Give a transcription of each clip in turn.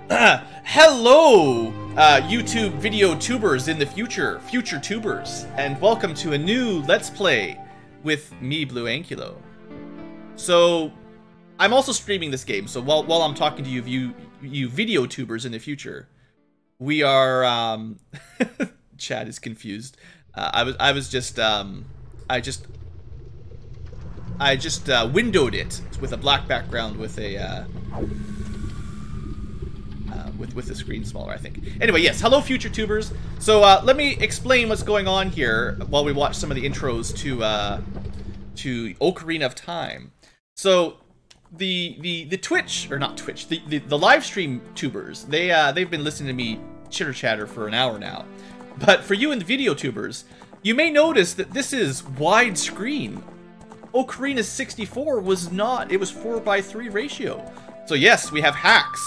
Hello, YouTube video tubers in the future tubers, and welcome to a new Let's Play with me, Blue Ankylo. So, I'm also streaming this game, so while I'm talking to you video tubers in the future, we are, Chad is confused. I just windowed it with a black background with a, with the screen smaller, I think. Anyway, yes, hello future tubers. So let me explain what's going on here while we watch some of the intros to Ocarina of Time. So the Twitch, or not Twitch, the live stream tubers, they've been listening to me chitter chatter for an hour now. But for you in the video tubers, you may notice that this is widescreen. Ocarina 64 was not, it was 4:3 ratio. So yes, we have hacks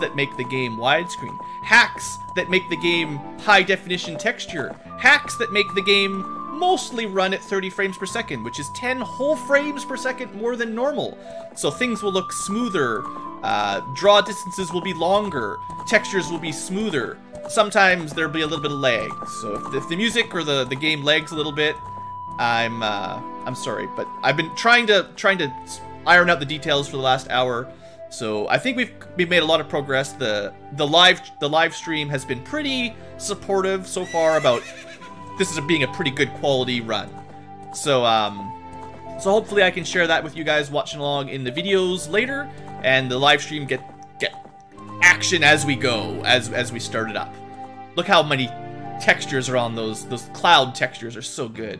that make the game widescreen, hacks that make the game high definition texture, hacks that make the game mostly run at 30 frames per second, which is 10 whole frames per second more than normal. So things will look smoother, draw distances will be longer, textures will be smoother. Sometimes there'll be a little bit of lag. So if the music or the game lags a little bit, I'm sorry, but I've been trying to iron out the details for the last hour. So I think we've made a lot of progress. The live stream has been pretty supportive so far about this is being a pretty good quality run. So so hopefully I can share that with you guys watching along in the videos later, and the live stream get action as we go, as we start it up. Look how many textures are on those cloud textures are so good.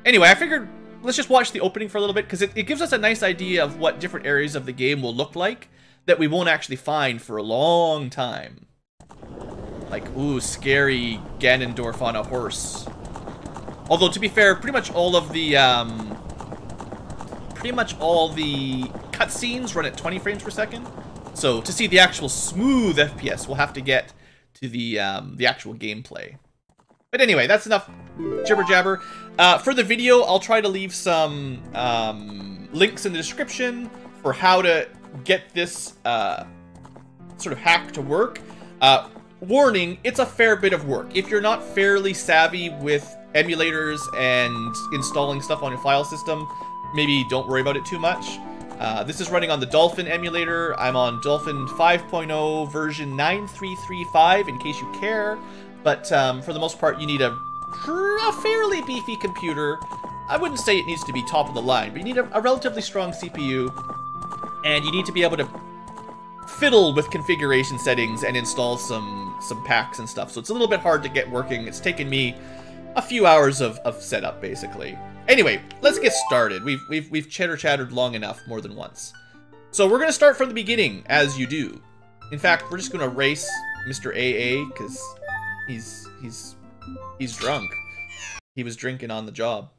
Anyway, I figured let's just watch the opening for a little bit, because it gives us a nice idea of what different areas of the game will look like that we won't actually find for a long time. Like, ooh, scary Ganondorf on a horse. Although, to be fair, pretty much all the cutscenes run at 20 frames per second. So, to see the actual smooth FPS, we'll have to get to the actual gameplay. But anyway, that's enough jibber jabber. For the video, I'll try to leave some links in the description for how to get this sort of hack to work. Warning, it's a fair bit of work. If you're not fairly savvy with emulators and installing stuff on your file system, maybe don't worry about it too much. This is running on the Dolphin emulator. I'm on Dolphin 5.0 version 9335 in case you care. But for the most part, you need a fairly beefy computer. I wouldn't say it needs to be top of the line, but you need a relatively strong CPU, and you need to be able to fiddle with configuration settings and install some packs and stuff. So it's a little bit hard to get working. It's taken me a few hours of setup, basically. Anyway, let's get started. We've chitter-chattered long enough, more than once. So we're gonna start from the beginning, as you do. In fact, we're just gonna race Mr. AA, because he's drunk. He was drinking on the job.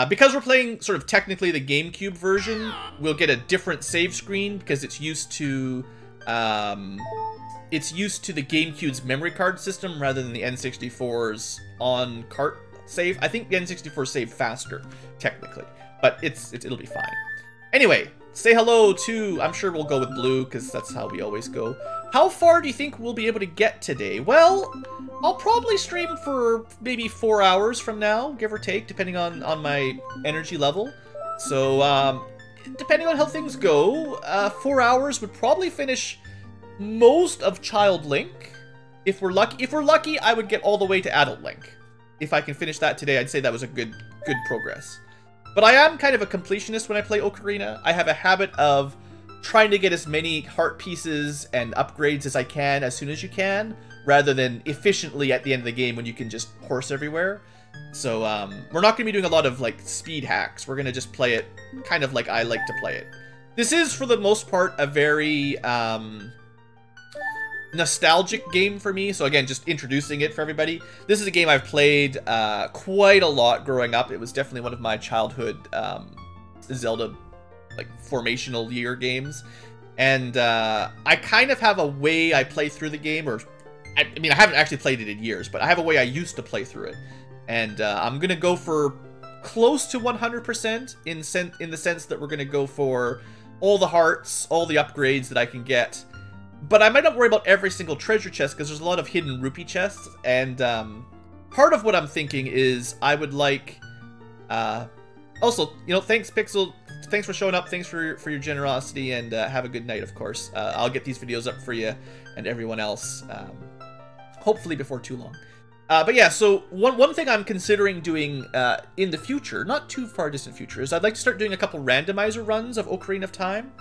Because we're playing sort of technically the Gamecube version, we'll get a different save screen because it's used to the Gamecube's memory card system rather than the N64's on-cart save. I think the N64 saved faster, technically, but it'll be fine. Anyway, say hello to, I'm sure we'll go with Blue because that's how we always go. How far do you think we'll be able to get today? Well, I'll probably stream for maybe 4 hours from now, give or take, depending on my energy level. So, depending on how things go, 4 hours would probably finish most of Child Link. If we're lucky, I would get all the way to Adult Link. If I can finish that today, I'd say that was a good progress. But I am kind of a completionist when I play Ocarina. I have a habit of trying to get as many heart pieces and upgrades as I can as soon as you can, rather than efficiently at the end of the game when you can just horse everywhere. So we're not going to be doing a lot of like speed hacks. We're going to just play it kind of like I like to play it. This is, for the most part, a very nostalgic game for me. So again, just introducing it for everybody. This is a game I've played quite a lot growing up. It was definitely one of my childhood Zelda like formational year games, and I kind of have a way I play through the game, or I mean I haven't actually played it in years, but I have a way I used to play through it, and I'm gonna go for close to 100% in the sense that we're gonna go for all the hearts, all the upgrades that I can get, But I might not worry about every single treasure chest, because there's a lot of hidden rupee chests, and part of what I'm thinking is I would like... also, you know, thanks Pixel, thanks for showing up, thanks for your generosity, and have a good night, of course. I'll get these videos up for you and everyone else, hopefully before too long. But yeah, so one thing I'm considering doing in the future, not too far distant future, is I'd like to start doing a couple randomizer runs of Ocarina of Time.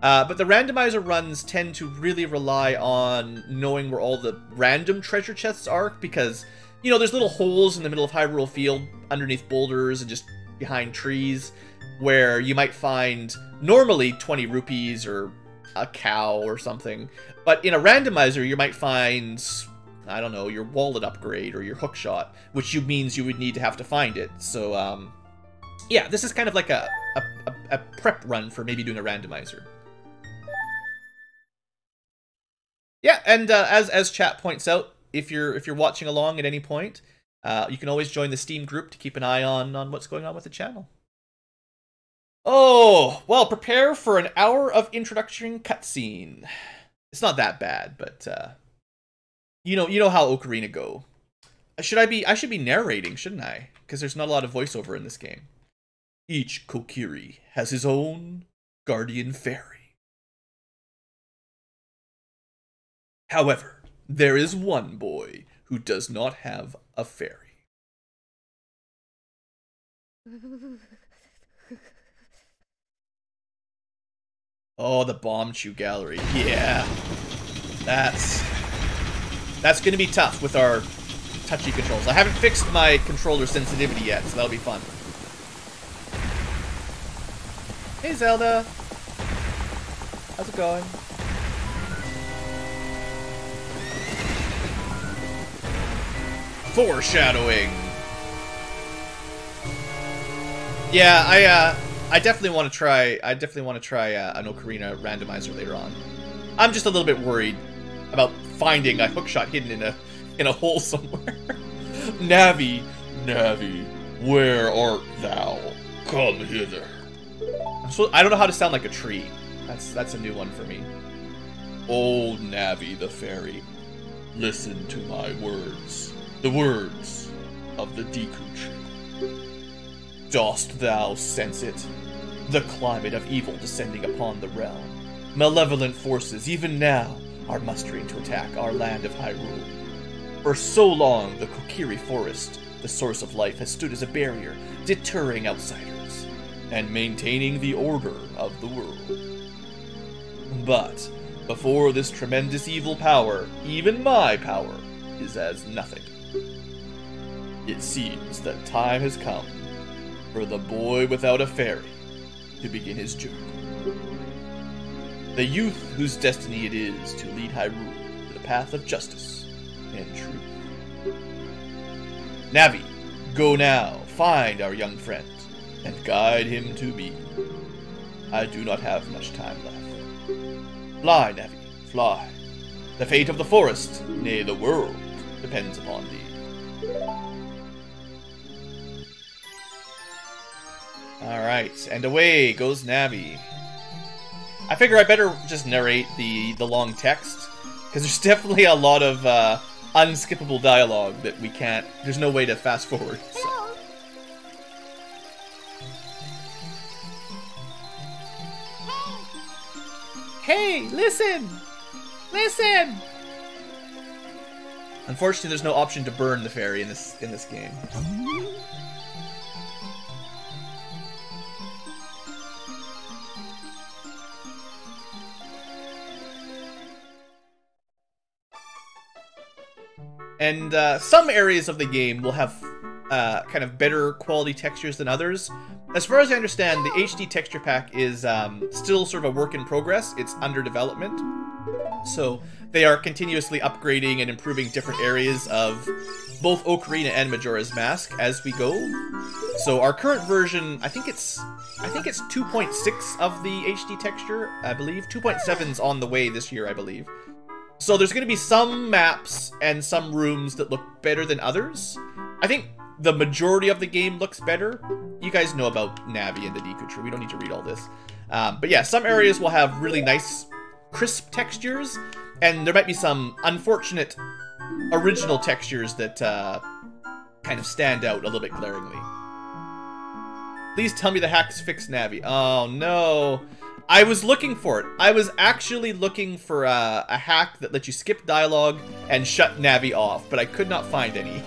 But the randomizer runs tend to really rely on knowing where all the random treasure chests are, because, you know, there's little holes in the middle of Hyrule Field underneath boulders and just behind trees where you might find normally 20 rupees or a cow or something. But in a randomizer, you might find, I don't know, your wallet upgrade or your hookshot, which means you would need to have to find it. So, yeah, this is kind of like a prep run for maybe doing a randomizer. Yeah, and as chat points out, if you're watching along at any point, you can always join the Steam group to keep an eye on what's going on with the channel. Oh, well, prepare for an hour of introduction cutscene. It's not that bad, but you know how Ocarina go. I should be narrating, shouldn't I? Because there's not a lot of voiceover in this game. Each Kokiri has his own guardian fairy. However, there is one boy who does not have a fairy. Oh, the Bomb Chew Gallery. Yeah. That's gonna be tough with our touchy controls. I haven't fixed my controller sensitivity yet, so that'll be fun. Hey, Zelda. How's it going? Foreshadowing. Yeah, I definitely want to try. I definitely want to try an Ocarina randomizer later on. I'm just a little bit worried about finding a hookshot hidden in a hole somewhere. Navi, Navi, where art thou? Come hither. I don't know how to sound like a tree. That's a new one for me. Old Navi the fairy, listen to my words, the words of the Deku tree. Dost thou sense it? The climate of evil descending upon the realm. Malevolent forces, even now, are mustering to attack our land of Hyrule. For so long, the Kokiri Forest, the source of life, has stood as a barrier, deterring outsiders, and maintaining the order of the world. But, before this tremendous evil power, even my power, is as nothing. It seems that time has come for the boy without a fairy to begin his journey. The youth whose destiny it is to lead Hyrule to the path of justice and truth. Navi, go now, find our young friend, and guide him to me. I do not have much time left. Fly, Navi, fly. The fate of the forest, nay the world, depends upon thee. Alright, and away goes Navi. I figure I better just narrate the long text, because there's definitely a lot of unskippable dialogue that we can't, there's no way to fast forward. So. Hey, listen! Listen! Unfortunately, there's no option to burn the fairy in this game. And some areas of the game will have kind of better quality textures than others. As far as I understand, the HD texture pack is still sort of a work in progress. It's under development. So they are continuously upgrading and improving different areas of both Ocarina and Majora's Mask as we go. So our current version, I think it's 2.6 of the HD texture, I believe. 2.7's on the way this year, I believe. So there's going to be some maps and some rooms that look better than others. I think the majority of the game looks better. You guys know about Navi and the Deku Tree. We don't need to read all this. But yeah, some areas will have really nice, crisp textures. And there might be some unfortunate original textures that kind of stand out a little bit glaringly. Please tell me the hacks fix Navi. Oh no. I was looking for it. I was actually looking for a hack that lets you skip dialogue and shut Navi off, but I could not find any.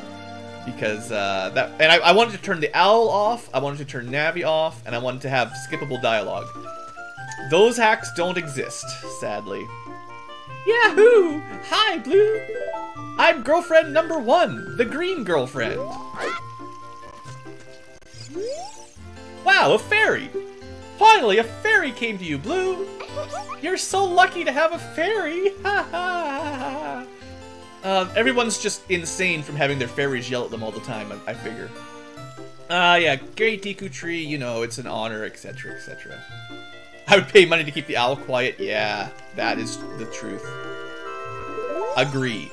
Because I wanted to turn the owl off, I wanted to turn Navi off, and I wanted to have skippable dialogue. Those hacks don't exist, sadly. Yahoo! Hi, Blue! I'm girlfriend number 1, the green girlfriend. Wow, a fairy! Finally, a fairy came to you, Blue! You're so lucky to have a fairy! Ha ha! Everyone's just insane from having their fairies yell at them all the time, I figure. Yeah, Great Deku Tree, you know, it's an honor, etc, etc. I would pay money to keep the owl quiet. Yeah, that is the truth. Agree.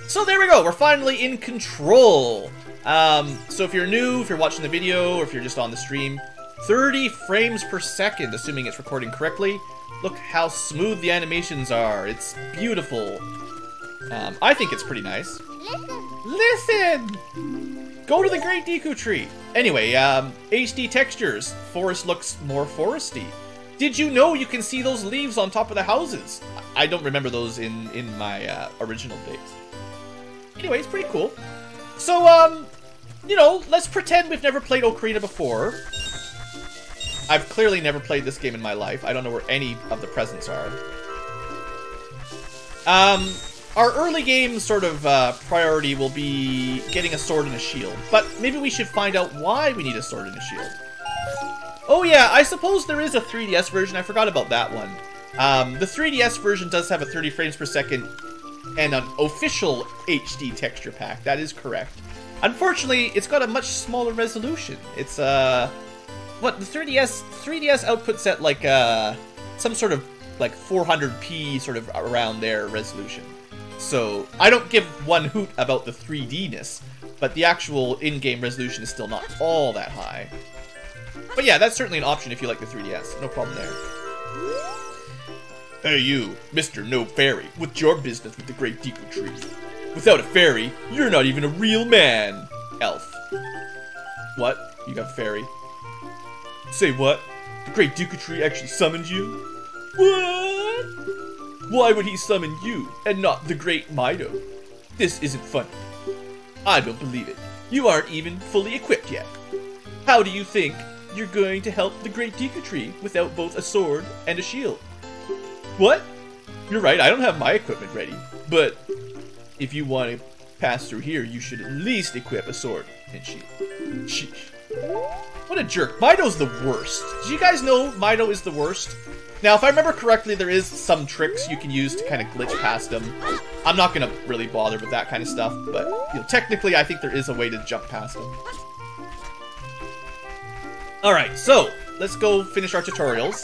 So there we go, we're finally in control. So if you're new, if you're watching the video, or if you're just on the stream, 30 frames per second, assuming it's recording correctly. Look how smooth the animations are. It's beautiful. I think it's pretty nice. Listen! Go to the Great Deku Tree. Anyway, HD textures. Forest looks more foresty. Did you know you can see those leaves on top of the houses? I don't remember those in my original days. Anyway, it's pretty cool. So, you know, let's pretend we've never played Ocarina before. I've clearly never played this game in my life. I don't know where any of the presents are. Our early game sort of priority will be getting a sword and a shield, but maybe we should find out why we need a sword and a shield. Oh yeah, I suppose there is a 3DS version. I forgot about that one. The 3DS version does have a 30 frames per second and an official HD texture pack. That is correct. Unfortunately, it's got a much smaller resolution. It's what the 3DS outputs at like some sort of like 400p sort of around there resolution. So I don't give one hoot about the 3D-ness, but the actual in-game resolution is still not all that high. But yeah, that's certainly an option if you like the 3DS. No problem there. Hey you, Mr. No Fairy, what's your business with the Great Deku Tree? Without a fairy, you're not even a real man. Elf. What? You got a fairy? Say what? The Great Deku Tree actually summoned you? What? Why would he summon you, and not the Great Mido? This isn't funny. I don't believe it. You aren't even fully equipped yet. How do you think you're going to help the Great Deku Tree without both a sword and a shield? What? You're right, I don't have my equipment ready. But if you want to pass through here, you should at least equip a sword and shield. Sheesh. What a jerk. Mido's the worst. Did you guys know Mido is the worst? Now, if I remember correctly, there is some tricks you can use to kind of glitch past him. I'm not going to really bother with that kind of stuff, but you know, technically I think there is a way to jump past him. Alright, so let's go finish our tutorials.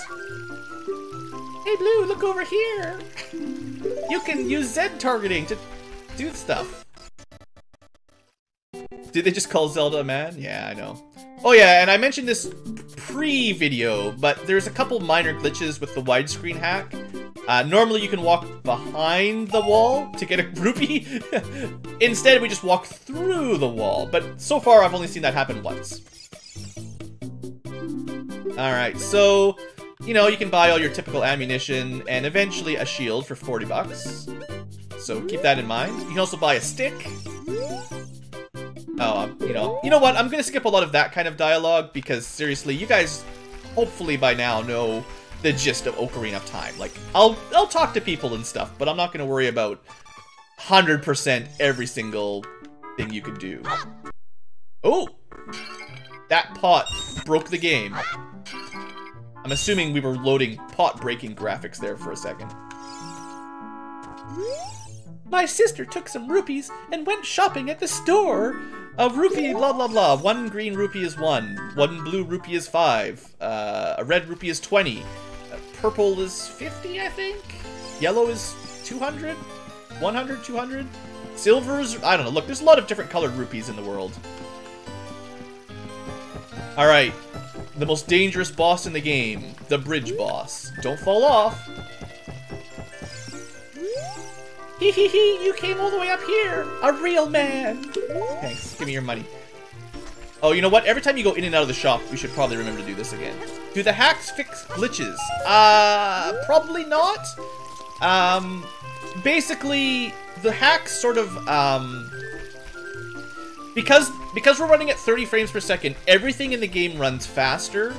Hey Blue, look over here! You can use Z targeting to do stuff. Did they just call Zelda a man? Yeah, I know. Oh yeah, and I mentioned this pre-video, but there's a couple minor glitches with the widescreen hack. Normally you can walk behind the wall to get a rupee. Instead, we just walk through the wall, but so far I've only seen that happen once. Alright, so, you know, you can buy all your typical ammunition and eventually a shield for 40 bucks. So keep that in mind. You can also buy a stick. Oh, you know what? I'm gonna skip a lot of that kind of dialogue because seriously, you guys hopefully by now know the gist of Ocarina of Time. Like, I'll talk to people and stuff, but I'm not gonna worry about 100% every single thing you could do. Oh, that pot broke the game. I'm assuming we were loading pot-breaking graphics there for a second. My sister took some rupees and went shopping at the store. A rupee, blah blah blah. 1 green rupee is 1. 1 blue rupee is 5. A red rupee is 20. Purple is 50, I think. Yellow is 200. 100, 200. Silver's, I don't know. Look, there's a lot of different colored rupees in the world. Alright. The most dangerous boss in the game. The bridge boss. Don't fall off. Hee hee hee, you came all the way up here! A real man! Thanks, give me your money. Oh, you know what? Every time you go in and out of the shop, we should probably remember to do this again. Do the hacks fix glitches? Probably not. Basically, the hacks sort of, because we're running at 30 frames per second, everything in the game runs faster.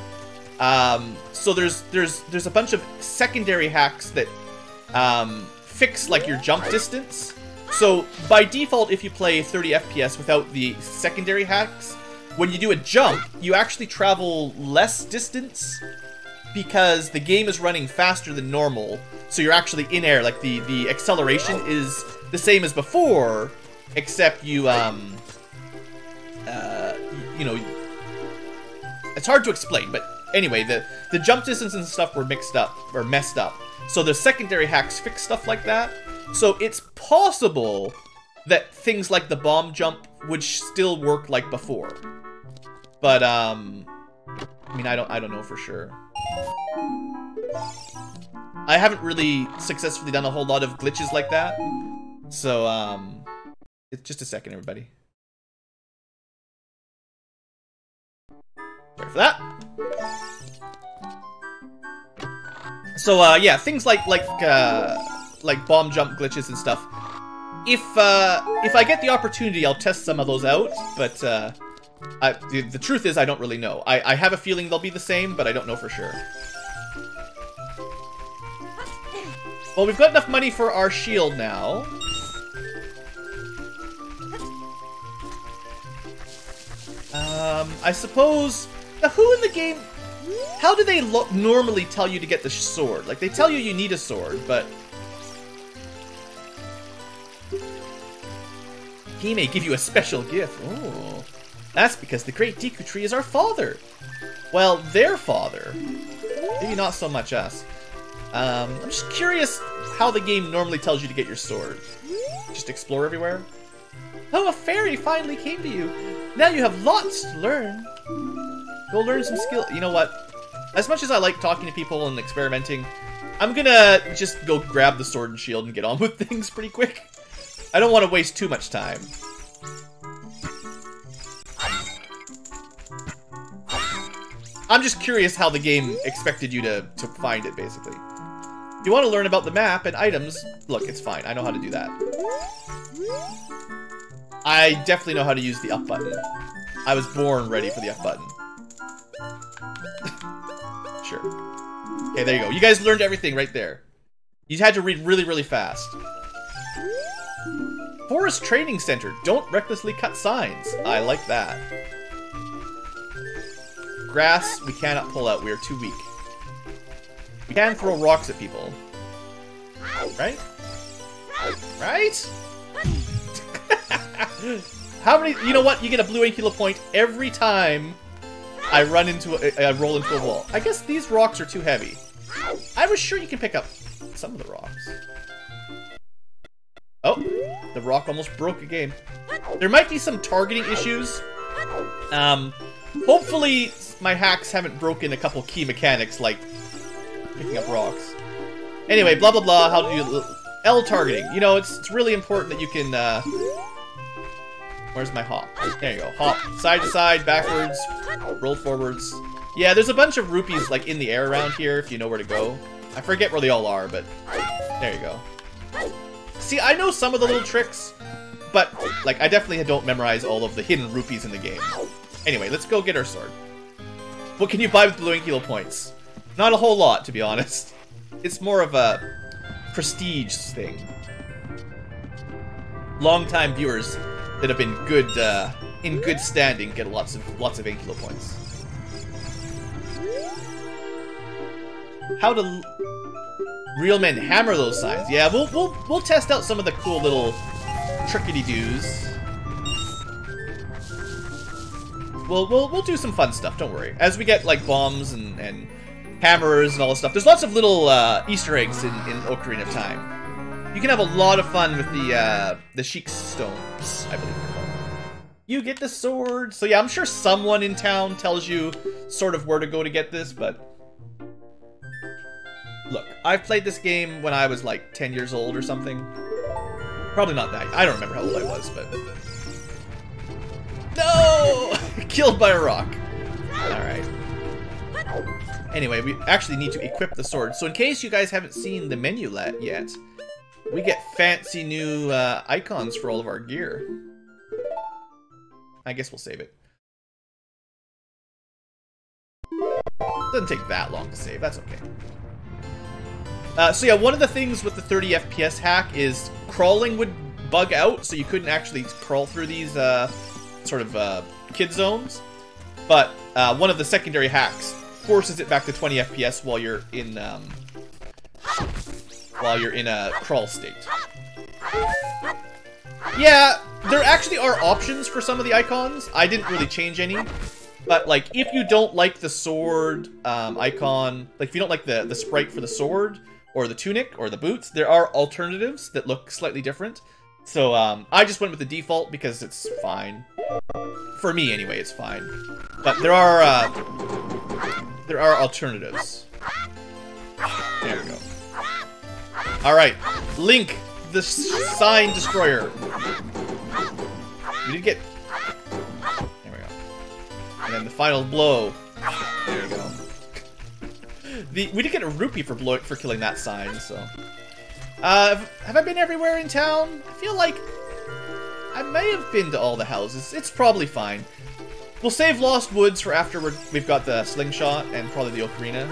So there's a bunch of secondary hacks that, fix, like, your jump distance. So, by default, if you play 30 FPS without the secondary hacks, when you do a jump, you actually travel less distance because the game is running faster than normal, so you're actually in air. Like, the acceleration is the same as before, except you know, it's hard to explain, but anyway, the jump distance and stuff were mixed up, or messed up. So the secondary hacks fix stuff like that. So it's possible that things like the bomb jump would still work like before. But, I mean, I don't know for sure. I haven't really successfully done a whole lot of glitches like that. So, it's just a second, everybody. Ready for that? So, yeah, things like bomb jump glitches and stuff. If I get the opportunity, I'll test some of those out, but, the truth is I don't really know. I have a feeling they'll be the same, but I don't know for sure. Well, we've got enough money for our shield now. I suppose... Now, who in the game... How do they normally tell you to get the sword? Like, they tell you you need a sword, but... He may give you a special gift. Oh, that's because the Great Deku Tree is our father. Well, their father. Maybe not so much us. I'm just curious how the game normally tells you to get your sword. Just explore everywhere? Oh, a fairy finally came to you. Now you have lots to learn. Go learn some skill. You know what? As much as I like talking to people and experimenting, I'm gonna just go grab the sword and shield and get on with things pretty quick. I don't want to waste too much time. I'm just curious how the game expected you to find it, basically. You want to learn about the map and items. Look, it's fine. I know how to do that. I definitely know how to use the up button. I was born ready for the up button. Sure. Okay, there you go. You guys learned everything right there. You had to read really, really fast. Forest Training Center. Don't recklessly cut signs. I like that. Grass, we cannot pull out. We are too weak. We can throw rocks at people. Right? Right? How many... You know what? You get a blue Ankylo point every time I roll into a wall. I guess these rocks are too heavy. I was sure you can pick up some of the rocks. Oh, the rock almost broke a game. There might be some targeting issues. Hopefully my hacks haven't broken a couple key mechanics like picking up rocks. Anyway, blah blah blah, how to do L targeting. You know, it's really important that you can, where's my hop? There you go. Hop side to side, backwards, roll forwards. Yeah, there's a bunch of rupees like in the air around here if you know where to go. I forget where they all are, but there you go. See, I know some of the little tricks, but like I definitely don't memorize all of the hidden rupees in the game. Anyway, let's go get our sword. What can you buy with blue Ankylo points? Not a whole lot, to be honest. It's more of a prestige thing. Long-time viewers that have been good, in good standing get lots of Ankylo points. How to real men hammer those signs? Yeah, we'll test out some of the cool little trickety-doos. We'll do some fun stuff. Don't worry. As we get like bombs and hammers and all this stuff, there's lots of little Easter eggs in Ocarina of Time. You can have a lot of fun with the Sheik's stones, I believe they're called. You get the sword. So yeah, I'm sure someone in town tells you sort of where to go to get this, but look, I've played this game when I was like 10 years old or something. Probably not that. I don't remember how old I was, but... No! Killed by a rock. Alright. Anyway, we actually need to equip the sword. So in case you guys haven't seen the menu yet, we get fancy new icons for all of our gear. I guess we'll save it. Doesn't take that long to save, that's okay. So yeah, one of the things with the 30 FPS hack is crawling would bug out, so you couldn't actually crawl through these sort of kid zones. But one of the secondary hacks forces it back to 20 FPS while you're in a crawl state. Yeah, there actually are options for some of the icons. I didn't really change any. But, like, if you don't like the sword icon, like, if you don't like the sprite for the sword, or the tunic, or the boots, there are alternatives that look slightly different. So, I just went with the default because it's fine. For me, anyway, it's fine. But there are alternatives. There we go. Alright, Link, the sign destroyer. We did get... There we go. And then the final blow. There we go. We did get a rupee for killing that sign, so... have I been everywhere in town? I feel like I may have been to all the houses. It's probably fine. We'll save Lost Woods for after we've got the slingshot and probably the ocarina.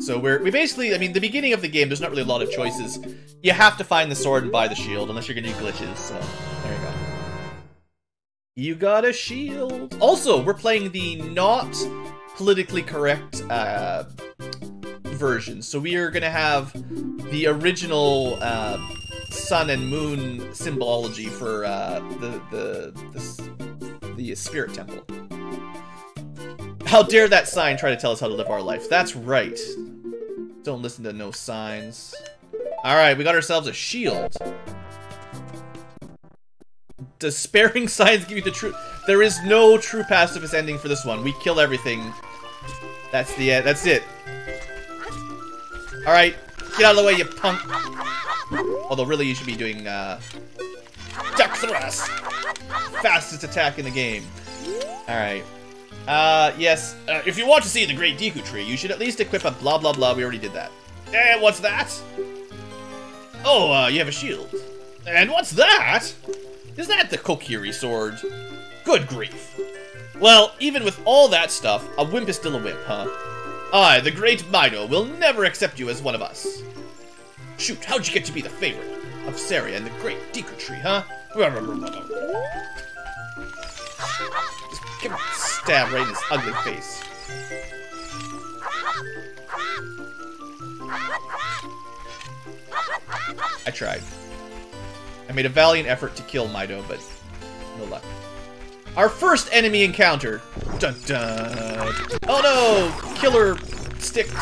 So we basically, I mean, the beginning of the game, there's not really a lot of choices. You have to find the sword and buy the shield, unless you're gonna do glitches, so there you go. You got a shield! Also, we're playing the not politically correct version, so we are gonna have the original sun and moon symbology for the spirit temple. How dare that sign try to tell us how to live our life? That's right. Don't listen to no signs. Alright, we got ourselves a shield. Does sparing signs give you the true... There is no true pacifist ending for this one. We kill everything. That's the end. That's it. Alright, get out of the way, you punk. Although really you should be doing duck thrust. Fastest attack in the game. Alright. Yes. If you want to see the Great Deku Tree, you should at least equip a blah blah blah. We already did that. And what's that? Oh, you have a shield. And what's that? Is that the Kokiri sword? Good grief. Well, even with all that stuff, a wimp is still a wimp, huh? I, the great Mido, will never accept you as one of us. Shoot, how'd you get to be the favorite of Saria and the Great Deku Tree, huh? Just give him a stab right in his ugly face. I tried. I made a valiant effort to kill Mido, but no luck. Our first enemy encounter. Dun dun. Oh no! Killer sticks.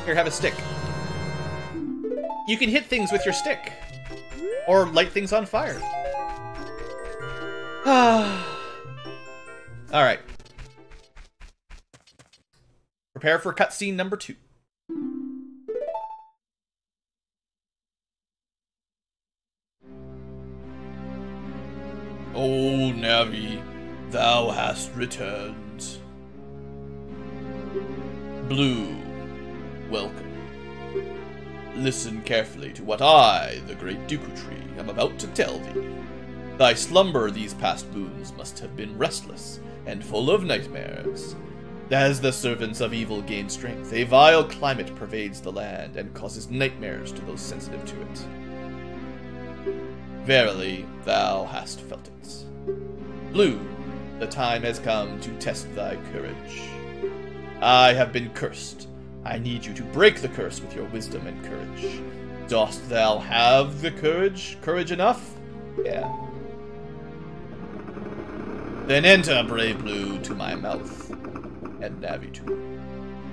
Here, have a stick. You can hit things with your stick. Or light things on fire. Alright. Prepare for cutscene number 2. O Navi, thou hast returned. Blue, welcome. Listen carefully to what I, the Great Deku Tree, am about to tell thee. Thy slumber these past moons must have been restless and full of nightmares. As the servants of evil gain strength, a vile climate pervades the land and causes nightmares to those sensitive to it. Verily, thou hast felt it. Blue, the time has come to test thy courage. I have been cursed. I need you to break the curse with your wisdom and courage. Dost thou have the courage? Courage enough? Yeah. Then enter, brave Blue, to my mouth. And Navi too.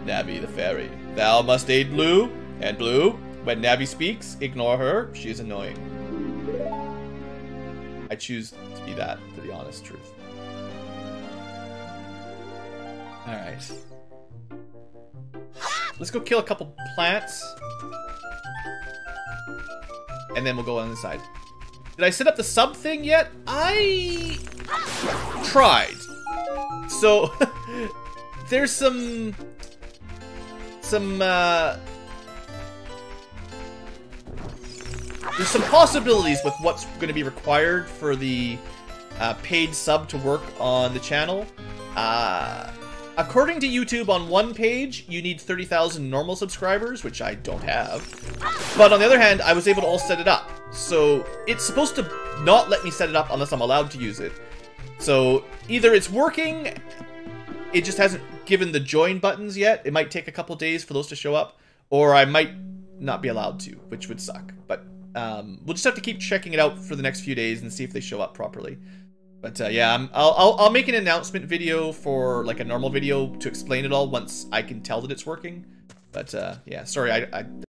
Navi the fairy, thou must aid Blue. And Blue, when Navi speaks, ignore her. She is annoying. I choose to be that, for the honest truth. Alright. Let's go kill a couple plants. And then we'll go on the side. Did I set up the sub thing yet? I tried. So there's some possibilities with what's going to be required for the paid sub to work on the channel. According to YouTube, on one page, you need 30,000 normal subscribers, which I don't have. But on the other hand, I was able to all set it up. So it's supposed to not let me set it up unless I'm allowed to use it. So either it's working, it just hasn't given the join buttons yet. It might take a couple days for those to show up, or I might not be allowed to, which would suck. But we'll just have to keep checking it out for the next few days and see if they show up properly. But yeah, I'll make an announcement video for like a normal video to explain it all once I can tell that it's working. But yeah, sorry, I